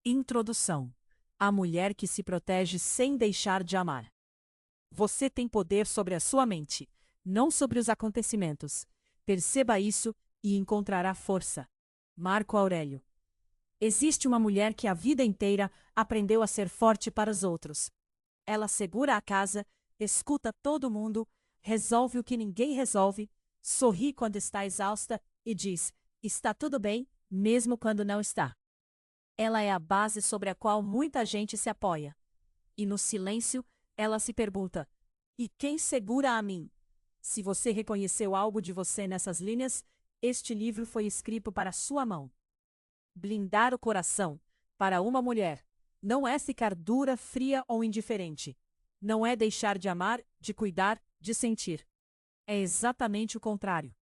Introdução. A mulher que se protege sem deixar de amar. Você tem poder sobre a sua mente, não sobre os acontecimentos. Perceba isso e encontrará força. Marco Aurélio. Existe uma mulher que a vida inteira aprendeu a ser forte para os outros. Ela segura a casa, escuta todo mundo, resolve o que ninguém resolve, sorri quando está exausta e diz: está tudo bem, mesmo quando não está. Ela é a base sobre a qual muita gente se apoia. E no silêncio, ela se pergunta: e quem segura a mim? Se você reconheceu algo de você nessas linhas, este livro foi escrito para sua mão. Blindar o coração, para uma mulher, não é ficar dura, fria ou indiferente. Não é deixar de amar, de cuidar, de sentir. É exatamente o contrário.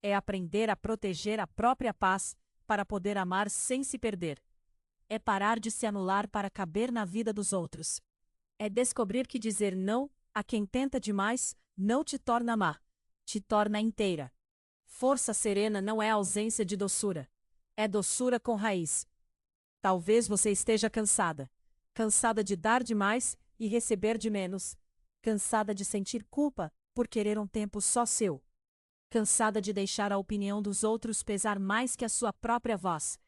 É aprender a proteger a própria paz para poder amar sem se perder. É parar de se anular para caber na vida dos outros. É descobrir que dizer não a quem tenta demais não te torna má, te torna inteira. Força serena não é ausência de doçura. É doçura com raiz. Talvez você esteja cansada. Cansada de dar demais e receber de menos. Cansada de sentir culpa por querer um tempo só seu. Cansada de deixar a opinião dos outros pesar mais que a sua própria voz.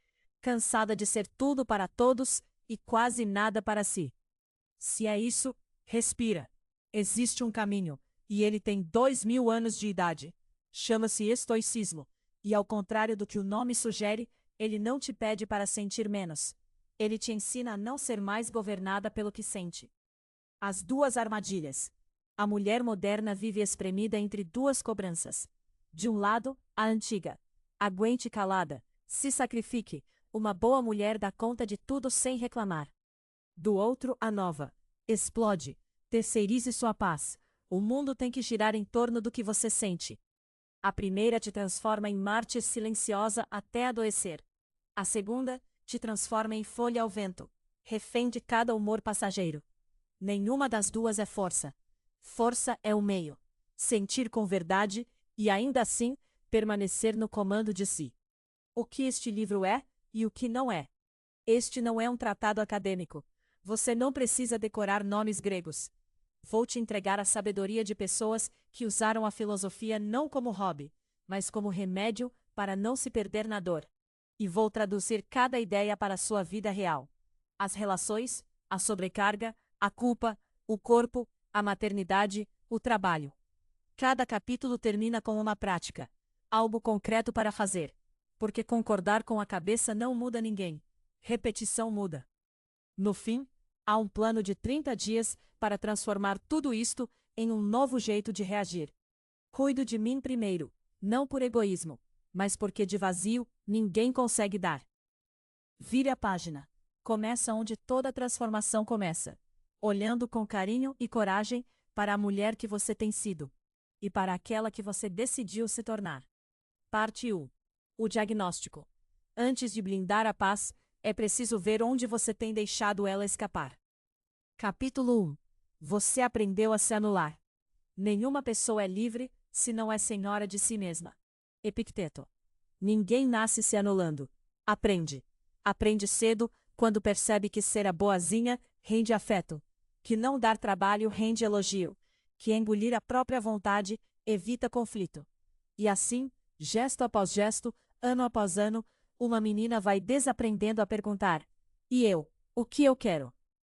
Cansada de ser tudo para todos e quase nada para si. Se é isso, respira. Existe um caminho, e ele tem 2000 anos de idade. Chama-se estoicismo, e ao contrário do que o nome sugere, ele não te pede para sentir menos. Ele te ensina a não ser mais governada pelo que sente. As duas armadilhas. A mulher moderna vive espremida entre duas cobranças. De um lado, a antiga. Aguente calada, se sacrifique, uma boa mulher dá conta de tudo sem reclamar. Do outro, a nova. Explode, terceirize sua paz. O mundo tem que girar em torno do que você sente. A primeira te transforma em mártir silenciosa até adoecer. A segunda te transforma em folha ao vento, refém de cada humor passageiro. Nenhuma das duas é força. Força é o meio. Sentir com verdade e, ainda assim, permanecer no comando de si. O que este livro é e o que não é. Este não é um tratado acadêmico. Você não precisa decorar nomes gregos. Vou te entregar a sabedoria de pessoas que usaram a filosofia não como hobby, mas como remédio para não se perder na dor. E vou traduzir cada ideia para a sua vida real. As relações, a sobrecarga, a culpa, o corpo, a maternidade, o trabalho. Cada capítulo termina com uma prática, algo concreto para fazer. Porque concordar com a cabeça não muda ninguém. Repetição muda. No fim, há um plano de 30 dias para transformar tudo isto em um novo jeito de reagir. Cuido de mim primeiro, não por egoísmo, mas porque de vazio ninguém consegue dar. Vire a página. Começa onde toda transformação começa. Olhando com carinho e coragem para a mulher que você tem sido. E para aquela que você decidiu se tornar. Parte 1. O diagnóstico. Antes de blindar a paz, é preciso ver onde você tem deixado ela escapar. Capítulo 1. Você aprendeu a se anular. Nenhuma pessoa é livre se não é senhora de si mesma. Epicteto. Ninguém nasce se anulando. Aprende. Aprende cedo, quando percebe que ser a boazinha rende afeto, que não dar trabalho rende elogio, que engolir a própria vontade evita conflito. E assim, gesto após gesto, ano após ano, uma menina vai desaprendendo a perguntar: e eu? O que eu quero?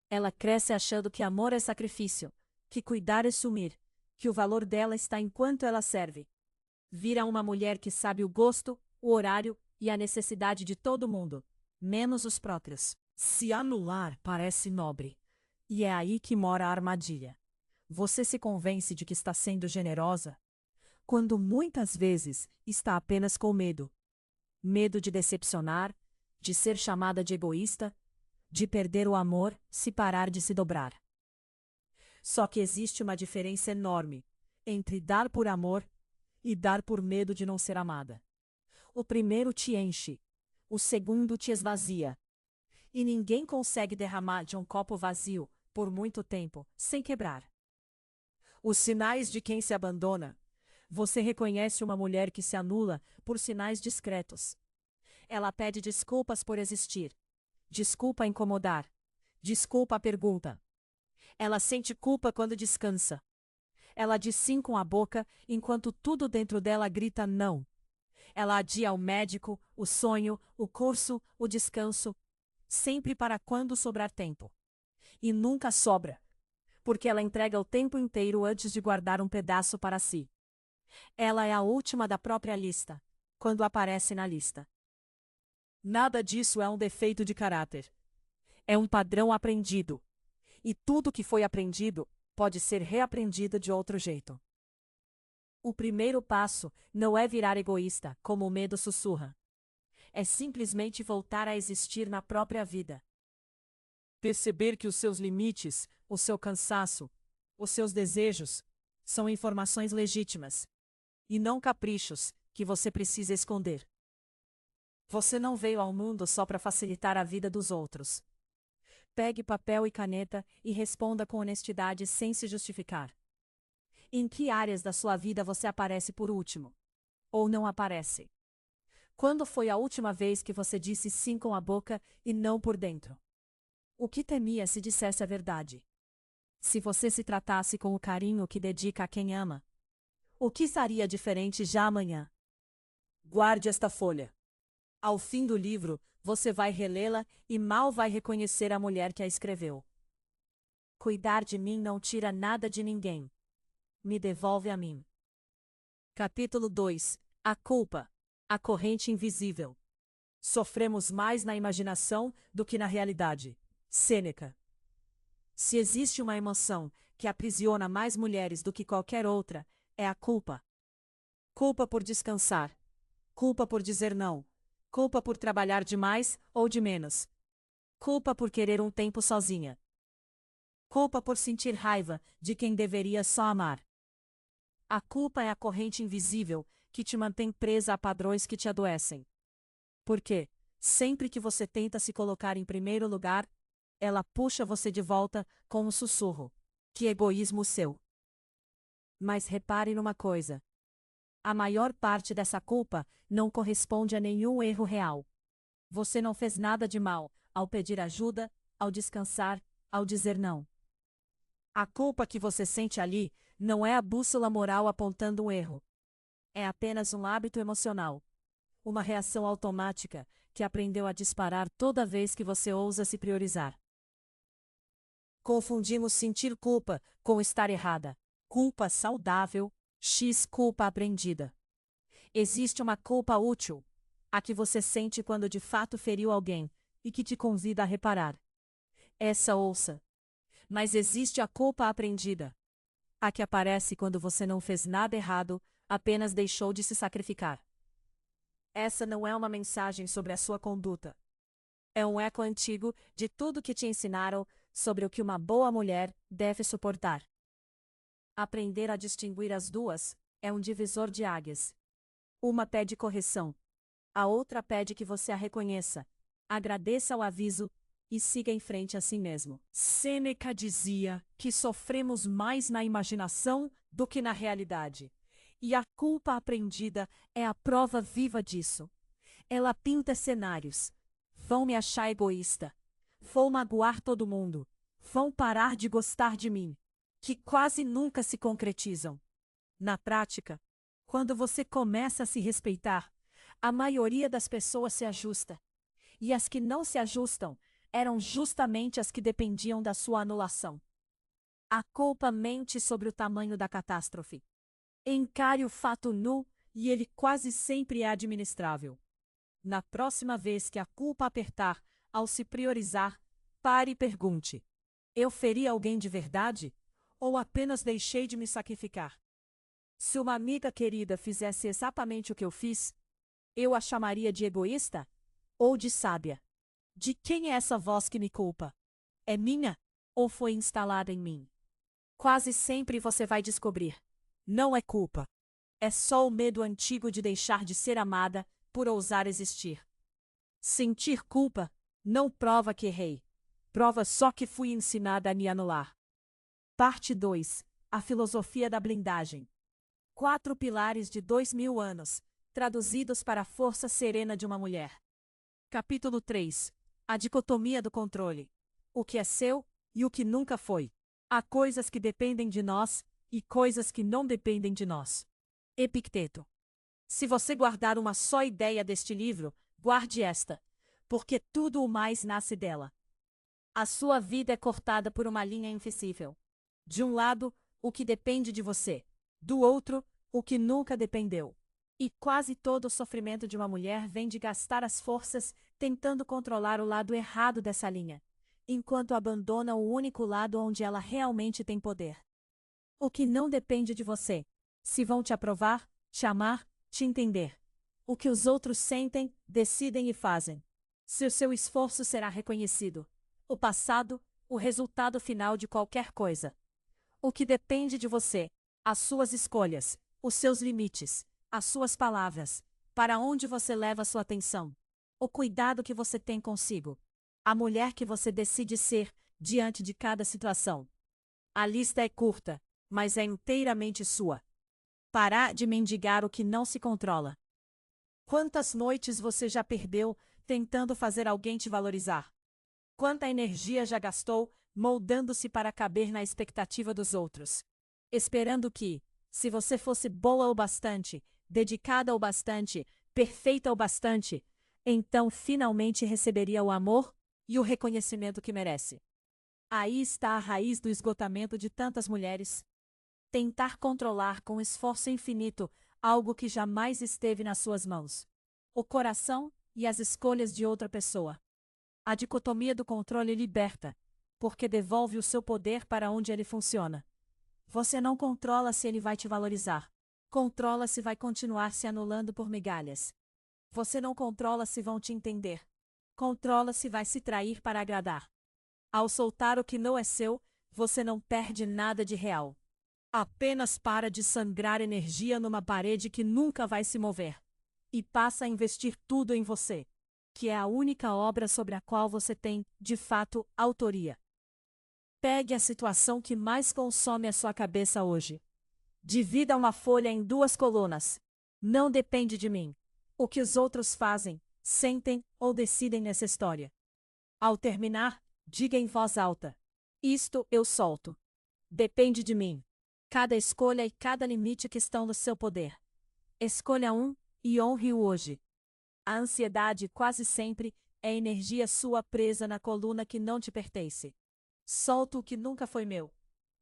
Ela cresce achando que amor é sacrifício, que cuidar é sumir, que o valor dela está enquanto ela serve. Vira uma mulher que sabe o gosto, o horário e a necessidade de todo mundo, menos os próprios. Se anular parece nobre. E é aí que mora a armadilha. Você se convence de que está sendo generosa, quando muitas vezes está apenas com medo. Medo de decepcionar, de ser chamada de egoísta, de perder o amor se parar de se dobrar. Só que existe uma diferença enorme entre dar por amor e dar por medo de não ser amada. O primeiro te enche, o segundo te esvazia. E ninguém consegue derramar de um copo vazio por muito tempo sem quebrar. Os sinais de quem se abandona. Você reconhece uma mulher que se anula por sinais discretos. Ela pede desculpas por existir. Desculpa incomodar. Desculpa a pergunta. Ela sente culpa quando descansa. Ela diz sim com a boca, enquanto tudo dentro dela grita não. Ela adia o médico, o sonho, o curso, o descanso, sempre para quando sobrar tempo. E nunca sobra, porque ela entrega o tempo inteiro antes de guardar um pedaço para si. Ela é a última da própria lista, quando aparece na lista. Nada disso é um defeito de caráter. É um padrão aprendido. E tudo que foi aprendido pode ser reaprendido de outro jeito. O primeiro passo não é virar egoísta, como o medo sussurra. É simplesmente voltar a existir na própria vida. Perceber que os seus limites, o seu cansaço, os seus desejos, são informações legítimas. E não caprichos que você precisa esconder. Você não veio ao mundo só para facilitar a vida dos outros. Pegue papel e caneta e responda com honestidade sem se justificar. Em que áreas da sua vida você aparece por último? Ou não aparece? Quando foi a última vez que você disse sim com a boca e não por dentro? O que temia se dissesse a verdade? Se você se tratasse com o carinho que dedica a quem ama, o que seria diferente já amanhã? Guarde esta folha. Ao fim do livro, você vai relê-la e mal vai reconhecer a mulher que a escreveu. Cuidar de mim não tira nada de ninguém. Me devolve a mim. Capítulo 2. A culpa. A corrente invisível. Sofremos mais na imaginação do que na realidade. Sêneca. Se existe uma emoção que aprisiona mais mulheres do que qualquer outra, é a culpa. Culpa por descansar. Culpa por dizer não. Culpa por trabalhar demais ou de menos. Culpa por querer um tempo sozinha. Culpa por sentir raiva de quem deveria só amar. A culpa é a corrente invisível que te mantém presa a padrões que te adoecem. Porque, sempre que você tenta se colocar em primeiro lugar, ela puxa você de volta com um sussurro. Que egoísmo seu! Mas repare numa coisa. A maior parte dessa culpa não corresponde a nenhum erro real. Você não fez nada de mal ao pedir ajuda, ao descansar, ao dizer não. A culpa que você sente ali não é a bússola moral apontando um erro. É apenas um hábito emocional. Uma reação automática que aprendeu a disparar toda vez que você ousa se priorizar. Confundimos sentir culpa com estar errada. Culpa saudável, x culpa aprendida. Existe uma culpa útil, a que você sente quando de fato feriu alguém, e que te convida a reparar. Essa ouça. Mas existe a culpa aprendida, a que aparece quando você não fez nada errado, apenas deixou de se sacrificar. Essa não é uma mensagem sobre a sua conduta. É um eco antigo de tudo que te ensinaram sobre o que uma boa mulher deve suportar. Aprender a distinguir as duas é um divisor de águias. Uma pede correção. A outra pede que você a reconheça, agradeça o aviso e siga em frente a si mesmo. Sêneca dizia que sofremos mais na imaginação do que na realidade. E a culpa aprendida é a prova viva disso. Ela pinta cenários. Vão me achar egoísta. Vou magoar todo mundo. Vão parar de gostar de mim. Que quase nunca se concretizam. Na prática, quando você começa a se respeitar, a maioria das pessoas se ajusta. E as que não se ajustam eram justamente as que dependiam da sua anulação. A culpa mente sobre o tamanho da catástrofe. Encare o fato nu e ele quase sempre é administrável. Na próxima vez que a culpa apertar, ao se priorizar, pare e pergunte: eu feri alguém de verdade? Ou apenas deixei de me sacrificar? Se uma amiga querida fizesse exatamente o que eu fiz, eu a chamaria de egoísta? Ou de sábia? De quem é essa voz que me culpa? É minha? Ou foi instalada em mim? Quase sempre você vai descobrir. Não é culpa. É só o medo antigo de deixar de ser amada por ousar existir. Sentir culpa não prova que errei. Prova só que fui ensinada a me anular. Parte 2. A filosofia da blindagem. 4 pilares de 2000 anos, traduzidos para a força serena de uma mulher. Capítulo 3. A dicotomia do controle. O que é seu e o que nunca foi. Há coisas que dependem de nós e coisas que não dependem de nós. Epicteto. Se você guardar uma só ideia deste livro, guarde esta, porque tudo o mais nasce dela. A sua vida é cortada por uma linha invisível. De um lado, o que depende de você. Do outro, o que nunca dependeu. E quase todo o sofrimento de uma mulher vem de gastar as forças tentando controlar o lado errado dessa linha, enquanto abandona o único lado onde ela realmente tem poder. O que não depende de você. Se vão te aprovar, te amar, te entender. O que os outros sentem, decidem e fazem. Se o seu esforço será reconhecido. O passado, o resultado final de qualquer coisa. O que depende de você. As suas escolhas, os seus limites, as suas palavras, para onde você leva sua atenção. O cuidado que você tem consigo. A mulher que você decide ser, diante de cada situação. A lista é curta, mas é inteiramente sua. Parar de mendigar o que não se controla. Quantas noites você já perdeu tentando fazer alguém te valorizar? Quanta energia já gastou moldando-se para caber na expectativa dos outros? Esperando que, se você fosse boa o bastante, dedicada o bastante, perfeita o bastante, então finalmente receberia o amor e o reconhecimento que merece. Aí está a raiz do esgotamento de tantas mulheres. Tentar controlar com esforço infinito algo que jamais esteve nas suas mãos. O coração e as escolhas de outra pessoa. A dicotomia do controle liberta, porque devolve o seu poder para onde ele funciona. Você não controla se ele vai te valorizar. Controla se vai continuar se anulando por migalhas. Você não controla se vão te entender. Controla se vai se trair para agradar. Ao soltar o que não é seu, você não perde nada de real. Apenas para de sangrar energia numa parede que nunca vai se mover. E passa a investir tudo em você, que é a única obra sobre a qual você tem, de fato, autoria. Pegue a situação que mais consome a sua cabeça hoje. Divida uma folha em 2 colunas. Não depende de mim. O que os outros fazem, sentem ou decidem nessa história. Ao terminar, diga em voz alta: isto eu solto. Depende de mim. Cada escolha e cada limite que estão no seu poder. Escolha um e honre-o hoje. A ansiedade quase sempre é energia sua presa na coluna que não te pertence. Solto o que nunca foi meu.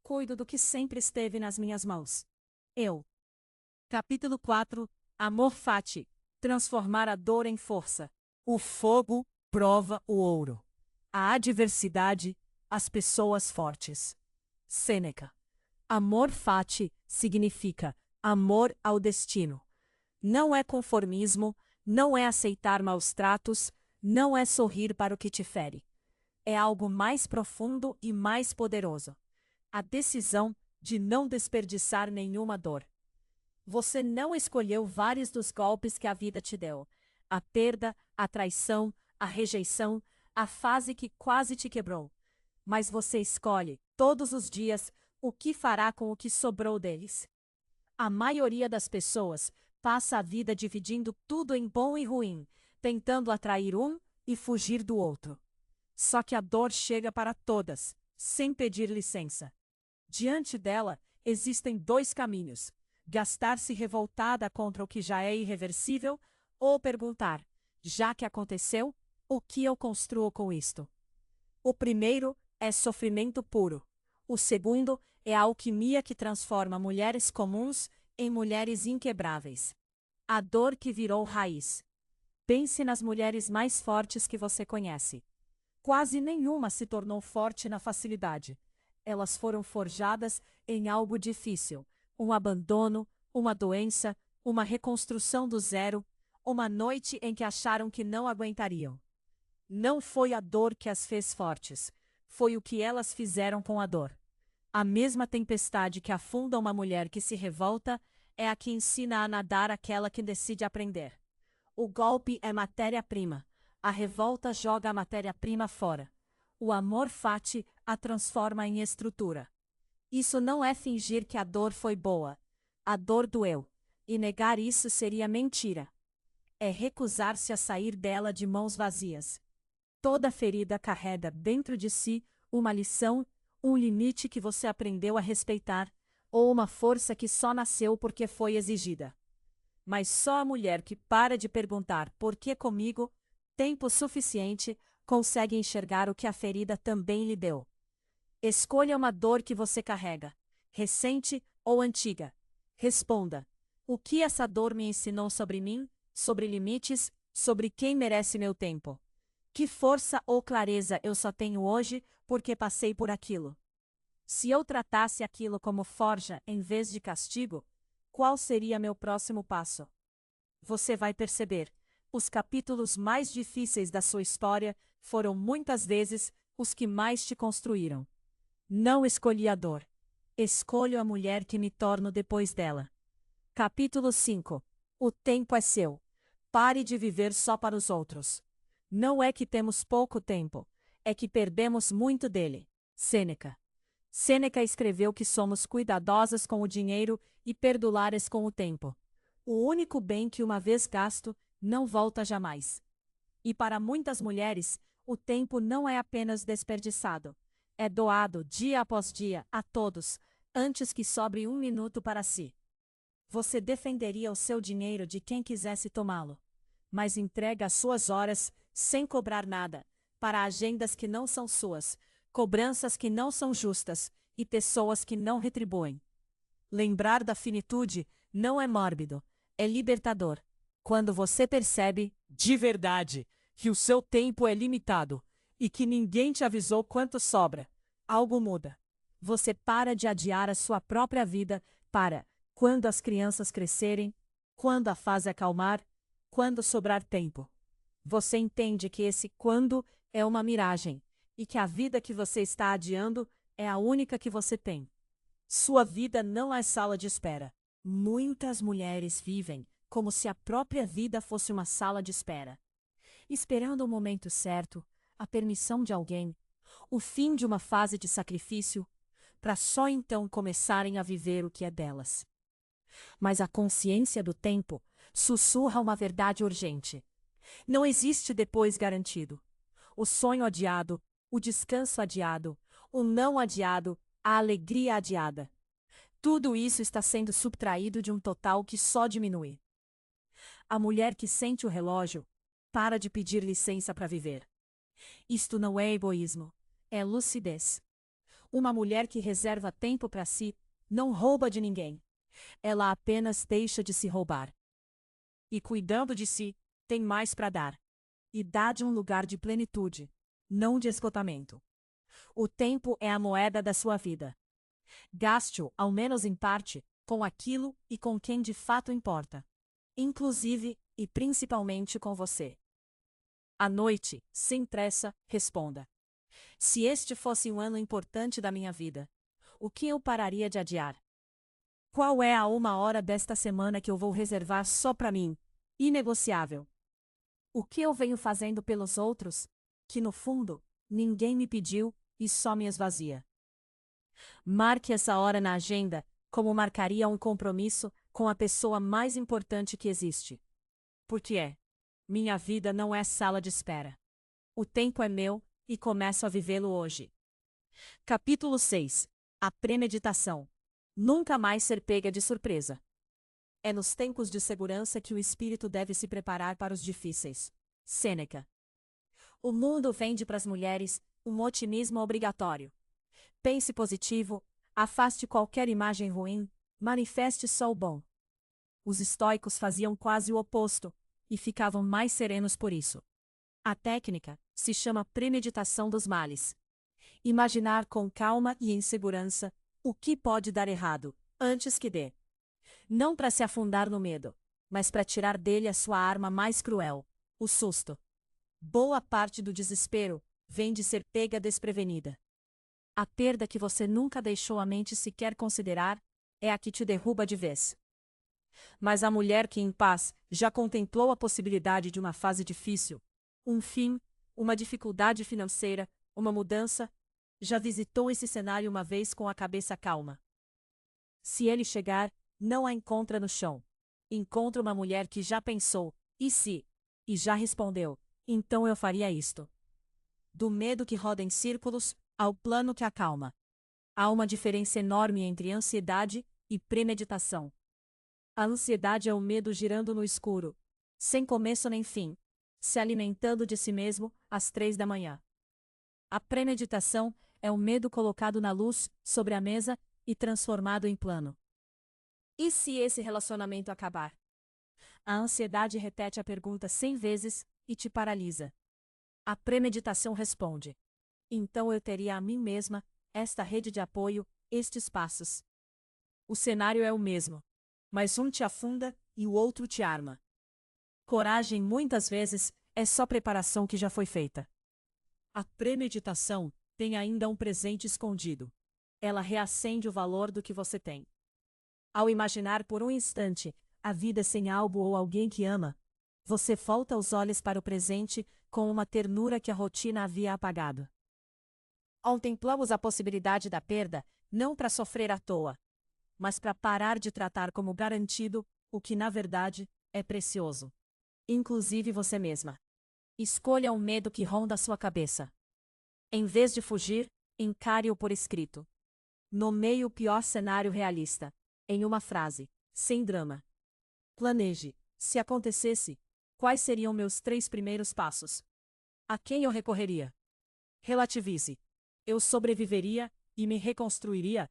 Cuido do que sempre esteve nas minhas mãos. Eu. Capítulo 4. Amor fati. Transformar a dor em força. O fogo prova o ouro. A adversidade, as pessoas fortes. Sêneca. Amor fati significa amor ao destino. Não é conformismo, não é aceitar maus tratos, não é sorrir para o que te fere. É algo mais profundo e mais poderoso. A decisão de não desperdiçar nenhuma dor. Você não escolheu vários dos golpes que a vida te deu. A perda, a traição, a rejeição, a fase que quase te quebrou. Mas você escolhe, todos os dias, o que fará com o que sobrou deles. A maioria das pessoas passa a vida dividindo tudo em bom e ruim, tentando atrair um e fugir do outro. Só que a dor chega para todas, sem pedir licença. Diante dela, existem 2 caminhos: gastar-se revoltada contra o que já é irreversível, ou perguntar, já que aconteceu, o que eu construo com isto? O primeiro é sofrimento puro. O segundo é a alquimia que transforma mulheres comuns em mulheres inquebráveis. A dor que virou raiz. Pense nas mulheres mais fortes que você conhece. Quase nenhuma se tornou forte na facilidade. Elas foram forjadas em algo difícil: um abandono, uma doença, uma reconstrução do zero, uma noite em que acharam que não aguentariam. Não foi a dor que as fez fortes, foi o que elas fizeram com a dor. A mesma tempestade que afunda uma mulher que se revolta é a que ensina a nadar aquela que decide aprender. O golpe é matéria-prima. A revolta joga a matéria-prima fora. O amor fati a transforma em estrutura. Isso não é fingir que a dor foi boa. A dor doeu. E negar isso seria mentira. É recusar-se a sair dela de mãos vazias. Toda ferida carrega dentro de si uma lição, um limite que você aprendeu a respeitar, ou uma força que só nasceu porque foi exigida. Mas só a mulher que para de perguntar por que comigo, tempo suficiente, consegue enxergar o que a ferida também lhe deu. Escolha uma dor que você carrega, recente ou antiga. Responda: o que essa dor me ensinou sobre mim, sobre limites, sobre quem merece meu tempo? Que força ou clareza eu só tenho hoje porque passei por aquilo? Se eu tratasse aquilo como forja em vez de castigo, qual seria meu próximo passo? Você vai perceber, os capítulos mais difíceis da sua história foram muitas vezes os que mais te construíram. Não escolhi a dor. Escolho a mulher que me torno depois dela. Capítulo 5. O tempo é seu. Pare de viver só para os outros. Não é que temos pouco tempo, é que perdemos muito dele. Sêneca. Sêneca escreveu que somos cuidadosas com o dinheiro e perdulares com o tempo. O único bem que uma vez gasto, não volta jamais. E para muitas mulheres, o tempo não é apenas desperdiçado. É doado dia após dia a todos, antes que sobre um minuto para si. Você defenderia o seu dinheiro de quem quisesse tomá-lo, mas entrega as suas horas, sem cobrar nada, para agendas que não são suas, cobranças que não são justas e pessoas que não retribuem. Lembrar da finitude não é mórbido, é libertador. Quando você percebe, de verdade, que o seu tempo é limitado e que ninguém te avisou quanto sobra, algo muda. Você para de adiar a sua própria vida para, quando as crianças crescerem, quando a fase acalmar, quando sobrar tempo. Você entende que esse quando é uma miragem e que a vida que você está adiando é a única que você tem. Sua vida não é sala de espera. Muitas mulheres vivem como se a própria vida fosse uma sala de espera, esperando o momento certo, a permissão de alguém, o fim de uma fase de sacrifício, para só então começarem a viver o que é delas. Mas a consciência do tempo sussurra uma verdade urgente. Não existe depois garantido. O sonho adiado, o descanso adiado, o não adiado, a alegria adiada. Tudo isso está sendo subtraído de um total que só diminui. A mulher que sente o relógio para de pedir licença para viver. Isto não é egoísmo, é lucidez. Uma mulher que reserva tempo para si não rouba de ninguém. Ela apenas deixa de se roubar. E cuidando de si, tem mais para dar. E dá de um lugar de plenitude, não de esgotamento. O tempo é a moeda da sua vida. Gaste-o, ao menos em parte, com aquilo e com quem de fato importa. Inclusive e principalmente com você. À noite, sem pressa, responda: se este fosse um ano importante da minha vida, o que eu pararia de adiar? Qual é a uma hora desta semana que eu vou reservar só para mim, inegociável? O que eu venho fazendo pelos outros, que no fundo, ninguém me pediu e só me esvazia? Marque essa hora na agenda, como marcaria um compromisso com a pessoa mais importante que existe. Porque minha vida não é sala de espera. O tempo é meu, e começo a vivê-lo hoje. Capítulo 6. A premeditação. Nunca mais ser pega de surpresa. É nos tempos de segurança que o espírito deve se preparar para os difíceis. Sêneca. O mundo vende para as mulheres um otimismo obrigatório. Pense positivo, afaste qualquer imagem ruim, manifeste só o bom. Os estoicos faziam quase o oposto, e ficavam mais serenos por isso. A técnica se chama premeditação dos males. Imaginar com calma e em segurança o que pode dar errado, antes que dê. Não para se afundar no medo, mas para tirar dele a sua arma mais cruel, o susto. Boa parte do desespero vem de ser pega desprevenida. A perda que você nunca deixou a mente sequer considerar é a que te derruba de vez. Mas a mulher que em paz já contemplou a possibilidade de uma fase difícil, um fim, uma dificuldade financeira, uma mudança, já visitou esse cenário uma vez com a cabeça calma. Se ele chegar, não a encontra no chão. Encontra uma mulher que já pensou, e se? E já respondeu, então eu faria isto. do medo que roda em círculos ao plano que acalma. Há uma diferença enorme entre ansiedade e premeditação. A ansiedade é o medo girando no escuro, sem começo nem fim, se alimentando de si mesmo às 3 da manhã. A premeditação é o medo colocado na luz, sobre a mesa e transformado em plano. E se esse relacionamento acabar? A ansiedade repete a pergunta 100 vezes e te paralisa. A premeditação responde: então eu teria a mim mesma, esta rede de apoio, estes passos. O cenário é o mesmo, mas um te afunda e o outro te arma. Coragem, muitas vezes, é só preparação que já foi feita. A premeditação tem ainda um presente escondido. Ela reacende o valor do que você tem. Ao imaginar por um instante a vida sem algo ou alguém que ama, você volta os olhos para o presente com uma ternura que a rotina havia apagado. Contemplamos a possibilidade da perda, não para sofrer à toa, mas para parar de tratar como garantido o que na verdade é precioso. Inclusive você mesma. Escolha o medo que ronda a sua cabeça. Em vez de fugir, encare-o por escrito. Nomeie o pior cenário realista, em uma frase, sem drama. Planeje, se acontecesse, quais seriam meus 3 primeiros passos? A quem eu recorreria? Relativize. Eu sobreviveria e me reconstruiria?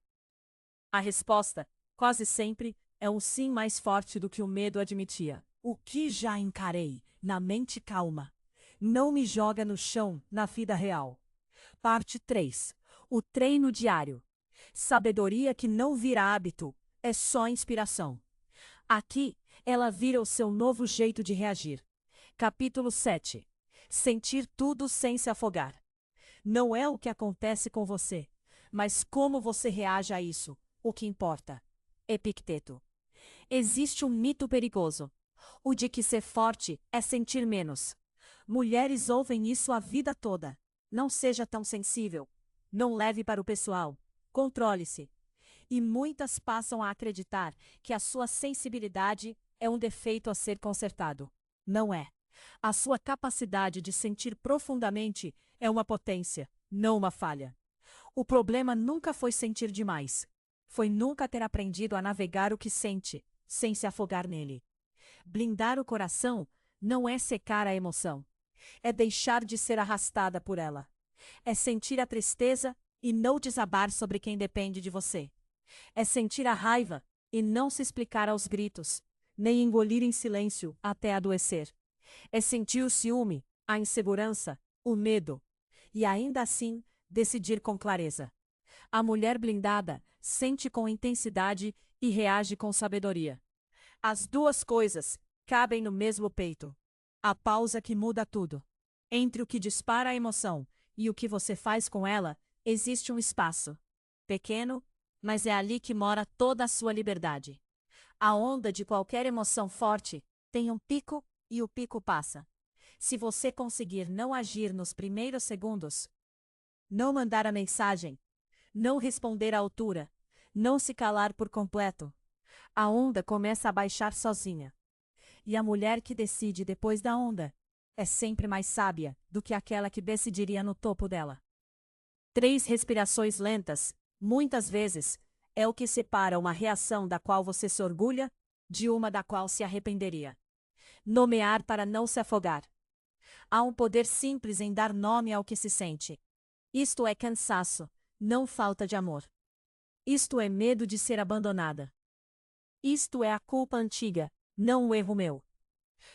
A resposta, quase sempre, é um sim mais forte do que o medo admitia. O que já encarei, na mente calma. Não me joga no chão, na vida real. Parte 3. O treino diário. Sabedoria que não vira hábito, é só inspiração. Aqui, ela vira o seu novo jeito de reagir. Capítulo 7. Sentir tudo sem se afogar. Não é o que acontece com você, mas como você reage a isso, o que importa. Epicteto. Existe um mito perigoso. O de que ser forte é sentir menos. Mulheres ouvem isso a vida toda. Não seja tão sensível. Não leve para o pessoal. Controle-se. E muitas passam a acreditar que a sua sensibilidade é um defeito a ser consertado. Não é. A sua capacidade de sentir profundamente é uma potência, não uma falha. O problema nunca foi sentir demais. Foi nunca ter aprendido a navegar o que sente, sem se afogar nele. Blindar o coração não é secar a emoção. É deixar de ser arrastada por ela. É sentir a tristeza e não desabar sobre quem depende de você. É sentir a raiva e não se explicar aos gritos, nem engolir em silêncio até adoecer. É sentir o ciúme, a insegurança, o medo, e ainda assim decidir com clareza. A mulher blindada sente com intensidade e reage com sabedoria. As duas coisas cabem no mesmo peito. A pausa que muda tudo. Entre o que dispara a emoção e o que você faz com ela, existe um espaço. Pequeno, mas é ali que mora toda a sua liberdade. A onda de qualquer emoção forte tem um pico e o pico passa. Se você conseguir não agir nos primeiros segundos, não mandar a mensagem, não responder à altura, não se calar por completo, a onda começa a baixar sozinha. E a mulher que decide depois da onda é sempre mais sábia do que aquela que decidiria no topo dela. 3 respirações lentas, muitas vezes, é o que separa uma reação da qual você se orgulha de uma da qual se arrependeria. Nomear para não se afogar. Há um poder simples em dar nome ao que se sente. Isto é cansaço, não falta de amor. Isto é medo de ser abandonada. Isto é a culpa antiga, não o erro meu.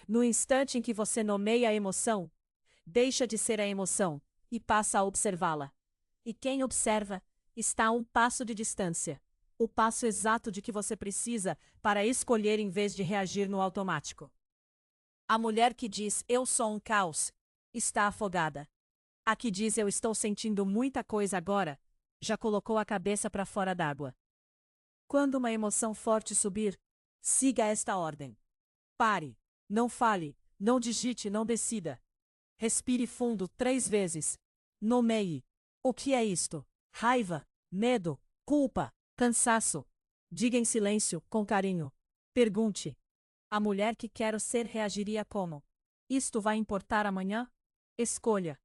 No instante em que você nomeia a emoção, deixa de ser a emoção e passa a observá-la. E quem observa está a um passo de distância, o passo exato de que você precisa para escolher em vez de reagir no automático. A mulher que diz eu sou um caos está afogada. A que diz eu estou sentindo muita coisa agora já colocou a cabeça para fora d'água. Quando uma emoção forte subir, siga esta ordem. Pare, não fale, não digite, não decida. Respire fundo 3 vezes. Nomeie. O que é isto? Raiva, medo, culpa, cansaço. Diga em silêncio, com carinho. Pergunte. A mulher que quero ser reagiria como? Isto vai importar amanhã? Escolha.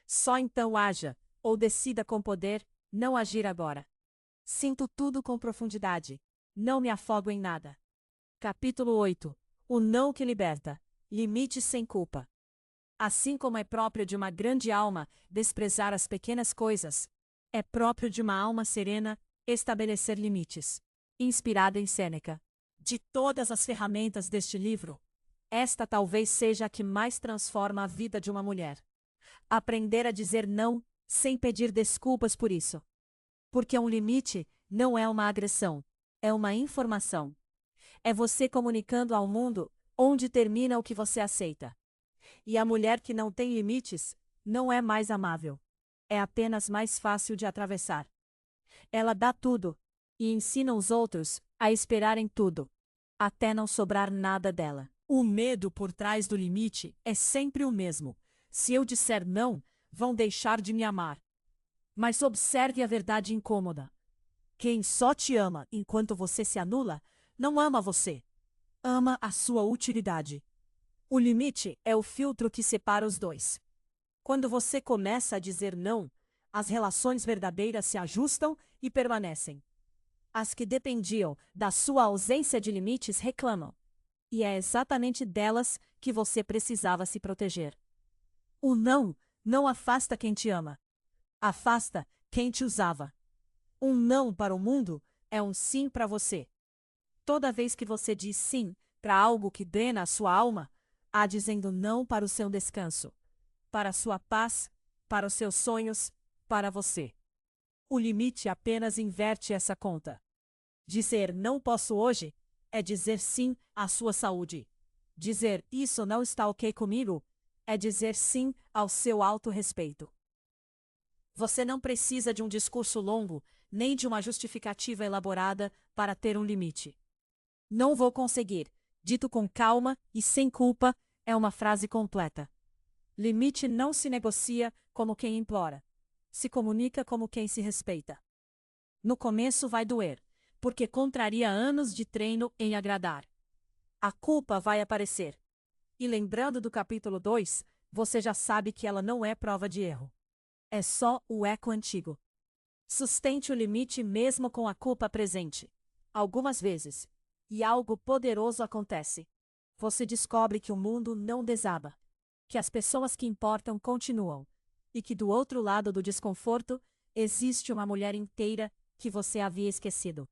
Só então haja, ou decida com poder, não agir agora. Sinto tudo com profundidade. Não me afogo em nada. Capítulo 8. O não que liberta. Limites sem culpa. Assim como é próprio de uma grande alma desprezar as pequenas coisas, é próprio de uma alma serena estabelecer limites. Inspirada em Sêneca. De todas as ferramentas deste livro, esta talvez seja a que mais transforma a vida de uma mulher. Aprender a dizer não sem pedir desculpas por isso. Porque um limite não é uma agressão, é uma informação. É você comunicando ao mundo onde termina o que você aceita. E a mulher que não tem limites não é mais amável. É apenas mais fácil de atravessar. Ela dá tudo e ensina os outros a esperarem tudo, até não sobrar nada dela. O medo por trás do limite é sempre o mesmo. Se eu disser não, vão deixar de me amar. Mas observe a verdade incômoda. Quem só te ama enquanto você se anula, não ama você. Ama a sua utilidade. O limite é o filtro que separa os dois. Quando você começa a dizer não, as relações verdadeiras se ajustam e permanecem. As que dependiam da sua ausência de limites reclamam. E é exatamente delas que você precisava se proteger. O não não afasta quem te ama. Afasta quem te usava. Um não para o mundo é um sim para você. Toda vez que você diz sim para algo que drena a sua alma, há dizendo não para o seu descanso, para a sua paz, para os seus sonhos, para você. O limite apenas inverte essa conta. Dizer não posso hoje é dizer sim à sua saúde. Dizer isso não está ok comigo é dizer sim ao seu autorrespeito. Você não precisa de um discurso longo, nem de uma justificativa elaborada para ter um limite. Não vou conseguir, dito com calma e sem culpa, é uma frase completa. Limite não se negocia como quem implora. Se comunica como quem se respeita. No começo vai doer, porque contraria anos de treino em agradar. A culpa vai aparecer. E lembrando do capítulo 2, você já sabe que ela não é prova de erro. É só o eco antigo. Sustente o limite mesmo com a culpa presente. Algumas vezes. E algo poderoso acontece. Você descobre que o mundo não desaba. Que as pessoas que importam continuam. E que do outro lado do desconforto, existe uma mulher inteira que você havia esquecido.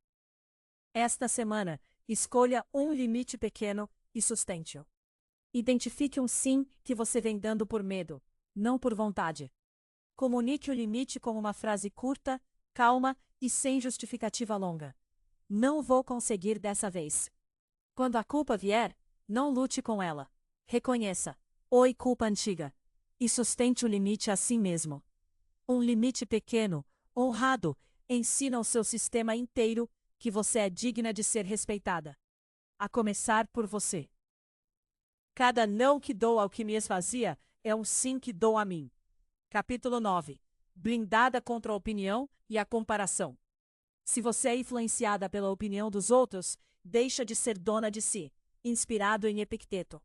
Esta semana, escolha um limite pequeno e sustente-o. Identifique um sim que você vem dando por medo, não por vontade. Comunique o limite com uma frase curta, calma e sem justificativa longa. Não vou conseguir dessa vez. Quando a culpa vier, não lute com ela. Reconheça. Oi, culpa antiga. E sustente o limite a si mesmo. Um limite pequeno, honrado, ensina ao seu sistema inteiro que você é digna de ser respeitada. A começar por você. Cada não que dou ao que me esvazia é um sim que dou a mim. Capítulo 9. Blindada contra a opinião e a comparação. Se você é influenciada pela opinião dos outros, deixa de ser dona de si. Inspirado em Epicteto.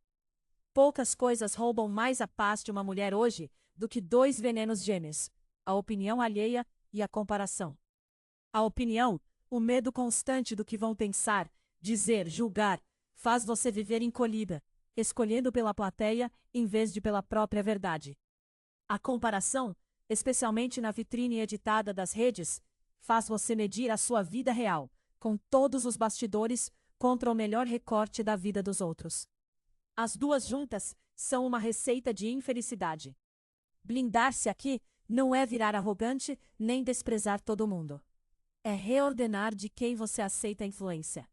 Poucas coisas roubam mais a paz de uma mulher hoje do que dois venenos gêmeos: a opinião alheia e a comparação. A opinião, o medo constante do que vão pensar, dizer, julgar, faz você viver encolhida, escolhendo pela plateia em vez de pela própria verdade. A comparação, especialmente na vitrine editada das redes, faz você medir a sua vida real, com todos os bastidores, contra o melhor recorte da vida dos outros. As duas juntas são uma receita de infelicidade. Blindar-se aqui não é virar arrogante nem desprezar todo mundo. É reordenar de quem você aceita a influência.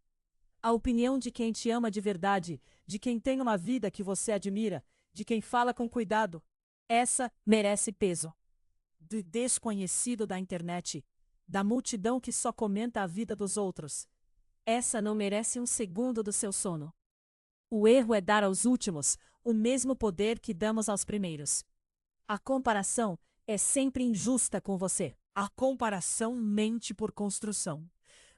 A opinião de quem te ama de verdade, de quem tem uma vida que você admira, de quem fala com cuidado, essa merece peso. Do desconhecido da internet, da multidão que só comenta a vida dos outros, essa não merece um segundo do seu sono. O erro é dar aos últimos o mesmo poder que damos aos primeiros. A comparação é sempre injusta com você. A comparação mente por construção.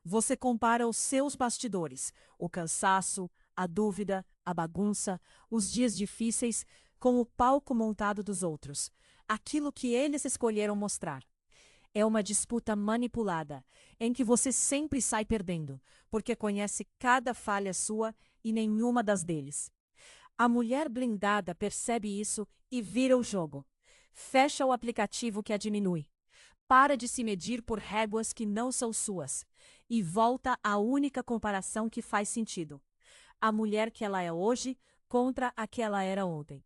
Você compara os seus bastidores, o cansaço, a dúvida, a bagunça, os dias difíceis, com o palco montado dos outros. aquilo que eles escolheram mostrar. É uma disputa manipulada, em que você sempre sai perdendo, porque conhece cada falha sua e nenhuma das deles. A mulher blindada percebe isso e vira o jogo. Fecha o aplicativo que a diminui. Para de se medir por réguas que não são suas e volta à única comparação que faz sentido: a mulher que ela é hoje contra a que ela era ontem.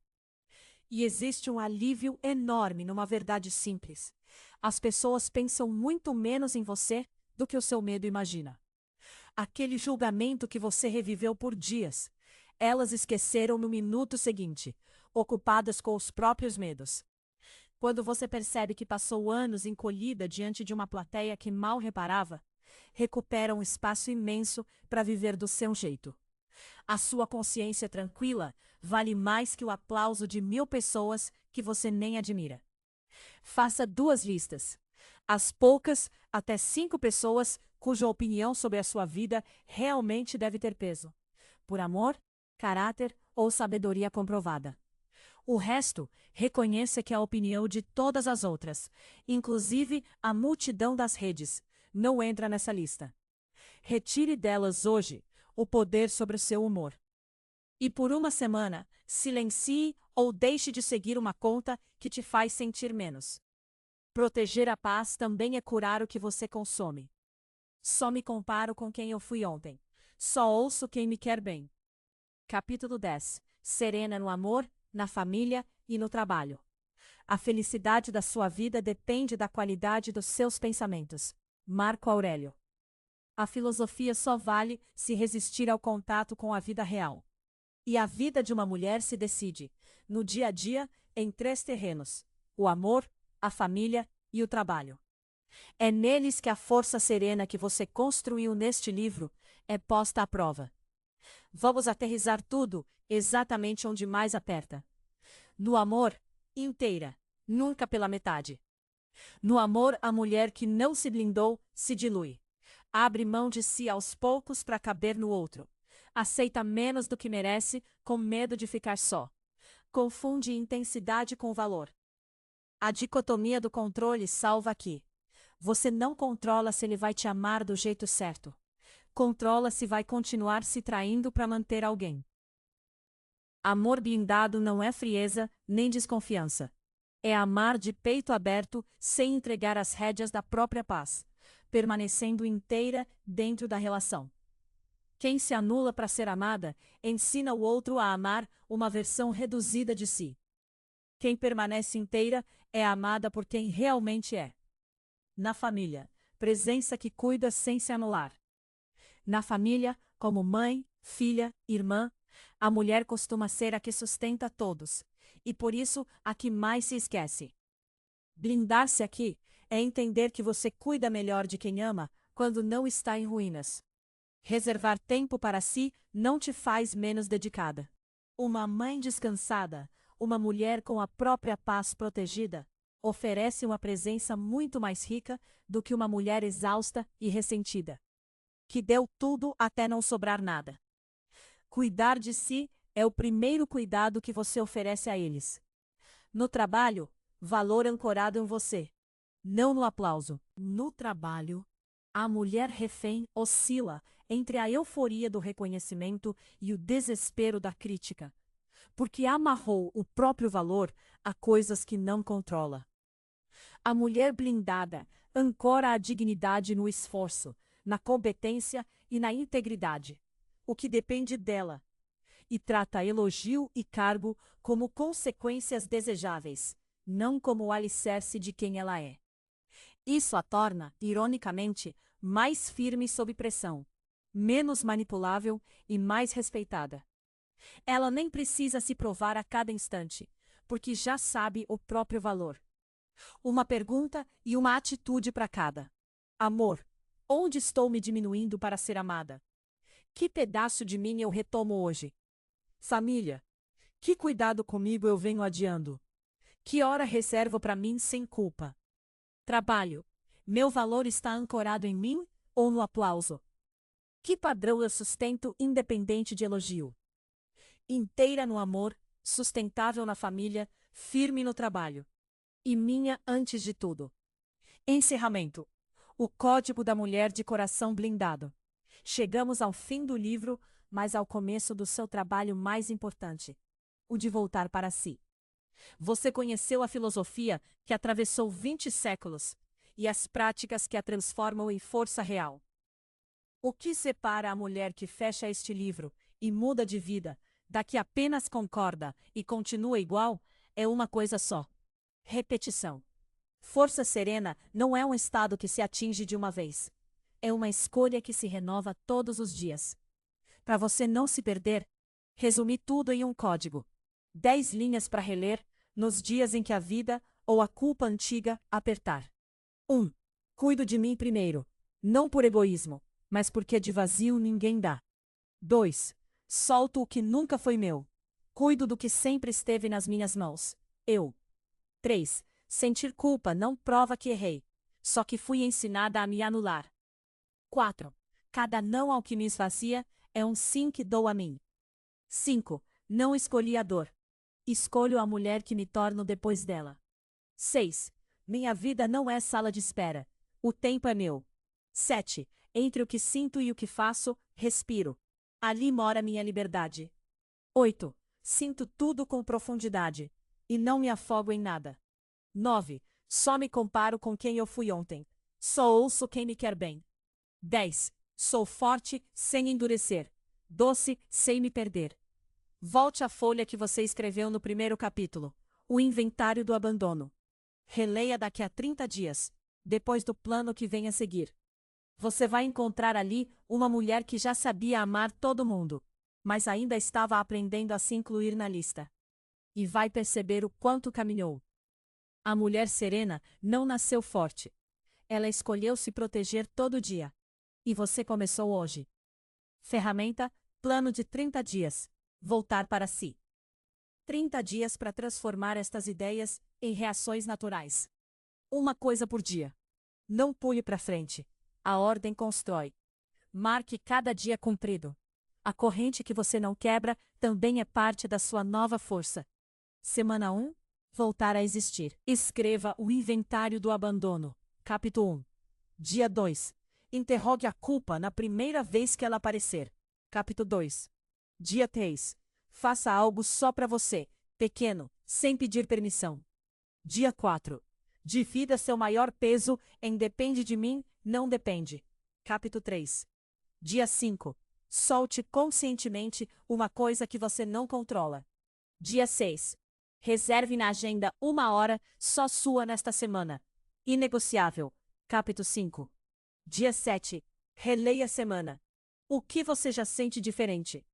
E existe um alívio enorme numa verdade simples. As pessoas pensam muito menos em você do que o seu medo imagina. Aquele julgamento que você reviveu por dias, elas esqueceram no minuto seguinte, ocupadas com os próprios medos. Quando você percebe que passou anos encolhida diante de uma plateia que mal reparava, recupera um espaço imenso para viver do seu jeito. A sua consciência tranquila vale mais que o aplauso de 1000 pessoas que você nem admira. Faça 2 listas. As poucas, até 5 pessoas cuja opinião sobre a sua vida realmente deve ter peso. Por amor, caráter ou sabedoria comprovada. O resto, reconheça que a opinião de todas as outras, inclusive a multidão das redes, não entra nessa lista. Retire delas hoje o poder sobre o seu humor. E por uma semana, silencie ou deixe de seguir uma conta que te faz sentir menos. Proteger a paz também é curar o que você consome. Só me comparo com quem eu fui ontem. Só ouço quem me quer bem. Capítulo 10. Serena no amor, na família e no trabalho. A felicidade da sua vida depende da qualidade dos seus pensamentos. Marco Aurélio. A filosofia só vale se resistir ao contato com a vida real. E a vida de uma mulher se decide, no dia a dia, em 3 terrenos: o amor, a família e o trabalho. É neles que a força serena que você construiu neste livro é posta à prova. Vamos aterrissar tudo exatamente onde mais aperta. No amor, inteira, nunca pela metade. No amor, a mulher que não se blindou se dilui. Abre mão de si aos poucos para caber no outro. Aceita menos do que merece, com medo de ficar só. Confunde intensidade com valor. A dicotomia do controle salva aqui. Você não controla se ele vai te amar do jeito certo. Controla se vai continuar se traindo para manter alguém. Amor blindado não é frieza, nem desconfiança. É amar de peito aberto, sem entregar as rédeas da própria paz, permanecendo inteira dentro da relação. Quem se anula para ser amada, ensina o outro a amar uma versão reduzida de si. Quem permanece inteira é amada por quem realmente é. Na família, presença que cuida sem se anular. Na família, como mãe, filha, irmã, a mulher costuma ser a que sustenta todos, e por isso a que mais se esquece. Blindar-se aqui é entender que você cuida melhor de quem ama quando não está em ruínas. Reservar tempo para si não te faz menos dedicada. Uma mãe descansada, uma mulher com a própria paz protegida, oferece uma presença muito mais rica do que uma mulher exausta e ressentida, que deu tudo até não sobrar nada. Cuidar de si é o primeiro cuidado que você oferece a eles. No trabalho, valor ancorado em você, não no aplauso. No trabalho, a mulher refém oscila entre a euforia do reconhecimento e o desespero da crítica, porque amarrou o próprio valor a coisas que não controla. A mulher blindada ancora a dignidade no esforço, na competência e na integridade, o que depende dela, e trata elogio e cargo como consequências desejáveis, não como o alicerce de quem ela é. Isso a torna, ironicamente, mais firme sob pressão, menos manipulável e mais respeitada. Ela nem precisa se provar a cada instante, porque já sabe o próprio valor. Uma pergunta e uma atitude para cada. Amor, onde estou me diminuindo para ser amada? Que pedaço de mim eu retomo hoje? Família, que cuidado comigo eu venho adiando? Que hora reservo para mim sem culpa? Trabalho, meu valor está ancorado em mim ou no aplauso? Que padrão eu sustento independente de elogio? Inteira no amor, sustentável na família, firme no trabalho. e minha antes de tudo. Encerramento. O Código da Mulher de Coração Blindado. Chegamos ao fim do livro, mas ao começo do seu trabalho mais importante: o de voltar para si. Você conheceu a filosofia que atravessou 20 séculos e as práticas que a transformam em força real. O que separa a mulher que fecha este livro e muda de vida da que apenas concorda e continua igual é uma coisa só: repetição. Força serena não é um estado que se atinge de uma vez. É uma escolha que se renova todos os dias. Para você não se perder, resumi tudo em um código. 10 linhas para reler nos dias em que a vida ou a culpa antiga apertar. 1. Cuido de mim primeiro, não por egoísmo, mas porque de vazio ninguém dá. 2. Solto o que nunca foi meu. Cuido do que sempre esteve nas minhas mãos. Eu. 3. Sentir culpa não prova que errei, só que fui ensinada a me anular. 4. Cada não ao que me esvazia é um sim que dou a mim. 5. Não escolhi a dor. Escolho a mulher que me torno depois dela. 6. Minha vida não é sala de espera. O tempo é meu. 7. Entre o que sinto e o que faço, respiro. Ali mora minha liberdade. 8. Sinto tudo com profundidade e não me afogo em nada. 9. Só me comparo com quem eu fui ontem. Só ouço quem me quer bem. 10. Sou forte, sem endurecer. Doce, sem me perder. Volte à folha que você escreveu no primeiro capítulo, o inventário do abandono. Releia daqui a 30 dias, depois do plano que vem a seguir. Você vai encontrar ali uma mulher que já sabia amar todo mundo, mas ainda estava aprendendo a se incluir na lista. E vai perceber o quanto caminhou. A mulher serena não nasceu forte. Ela escolheu se proteger todo dia. E você começou hoje. Ferramenta: plano de 30 dias. Voltar para si. 30 dias para transformar estas ideias em reações naturais. Uma coisa por dia. Não pule para frente. A ordem constrói. Marque cada dia cumprido. A corrente que você não quebra também é parte da sua nova força. Semana 1. Voltar a existir. Escreva o inventário do abandono. Capítulo 1. Dia 2. Interrogue a culpa na primeira vez que ela aparecer. Capítulo 2. Dia 3. Faça algo só para você, pequeno, sem pedir permissão. Dia 4. Divida seu maior peso em depende de mim, não depende. Capítulo 3. Dia 5. Solte conscientemente uma coisa que você não controla. Dia 6. Reserve na agenda 1 hora só sua nesta semana. Inegociável. Capítulo 5. Dia 7. Releia a semana. O que você já sente diferente?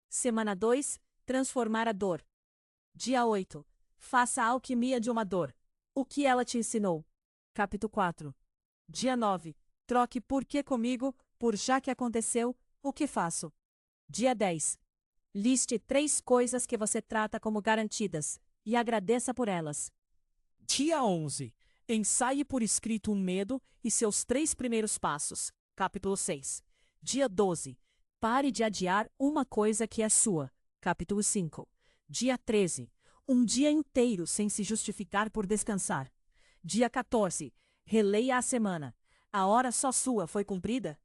Semana 2. Transformar a dor. Dia 8. Faça a alquimia de uma dor. O que ela te ensinou? Capítulo 4. Dia 9. Troque por que comigo, por já que aconteceu, o que faço? Dia 10. Liste 3 coisas que você trata como garantidas e agradeça por elas. Dia 11. Ensaie por escrito um medo e seus 3 primeiros passos. Capítulo 6. Dia 12. Pare de adiar uma coisa que é sua. Capítulo 5. Dia 13. Um dia inteiro sem se justificar por descansar. Dia 14. Releia a semana. A hora só sua foi cumprida?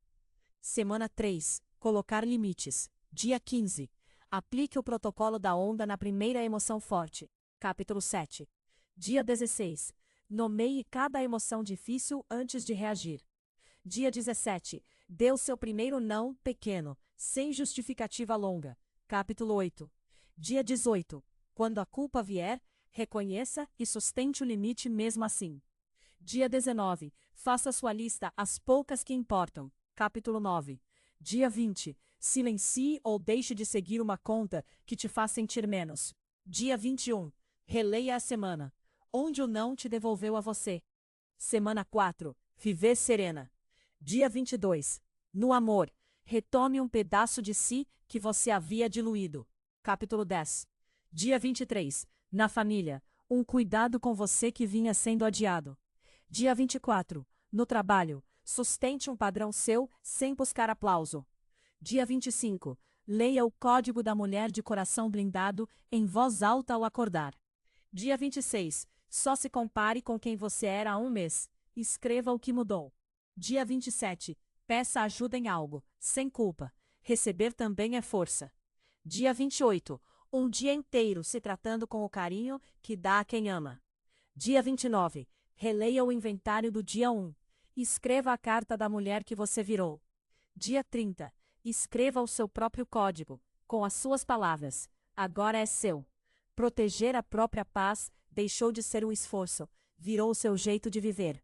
Semana 3. Colocar limites. Dia 15. Aplique o protocolo da onda na primeira emoção forte. Capítulo 7. Dia 16. Nomeie cada emoção difícil antes de reagir. Dia 17. Dê o seu primeiro não pequeno, sem justificativa longa. Capítulo 8. Dia 18. Quando a culpa vier, reconheça e sustente o limite mesmo assim. Dia 19. Faça sua lista as poucas que importam. Capítulo 9. Dia 20. Silencie ou deixe de seguir uma conta que te faz sentir menos. Dia 21. Releia a semana. Onde o não te devolveu a você. Semana 4. Viver serena. Dia 22. No amor, retome um pedaço de si que você havia diluído. Capítulo 10. Dia 23. Na família, um cuidado com você que vinha sendo adiado. Dia 24. No trabalho, sustente um padrão seu sem buscar aplauso. Dia 25. Leia o Código da Mulher de Coração Blindado em voz alta ao acordar. Dia 26. Só se compare com quem você era há um mês. Escreva o que mudou. Dia 27. Peça ajuda em algo, sem culpa. Receber também é força. Dia 28. Um dia inteiro se tratando com o carinho que dá a quem ama. Dia 29. Releia o inventário do dia 1. Escreva a carta da mulher que você virou. Dia 30. Escreva o seu próprio código, com as suas palavras. Agora é seu. Proteger a própria paz deixou de ser um esforço, virou o seu jeito de viver.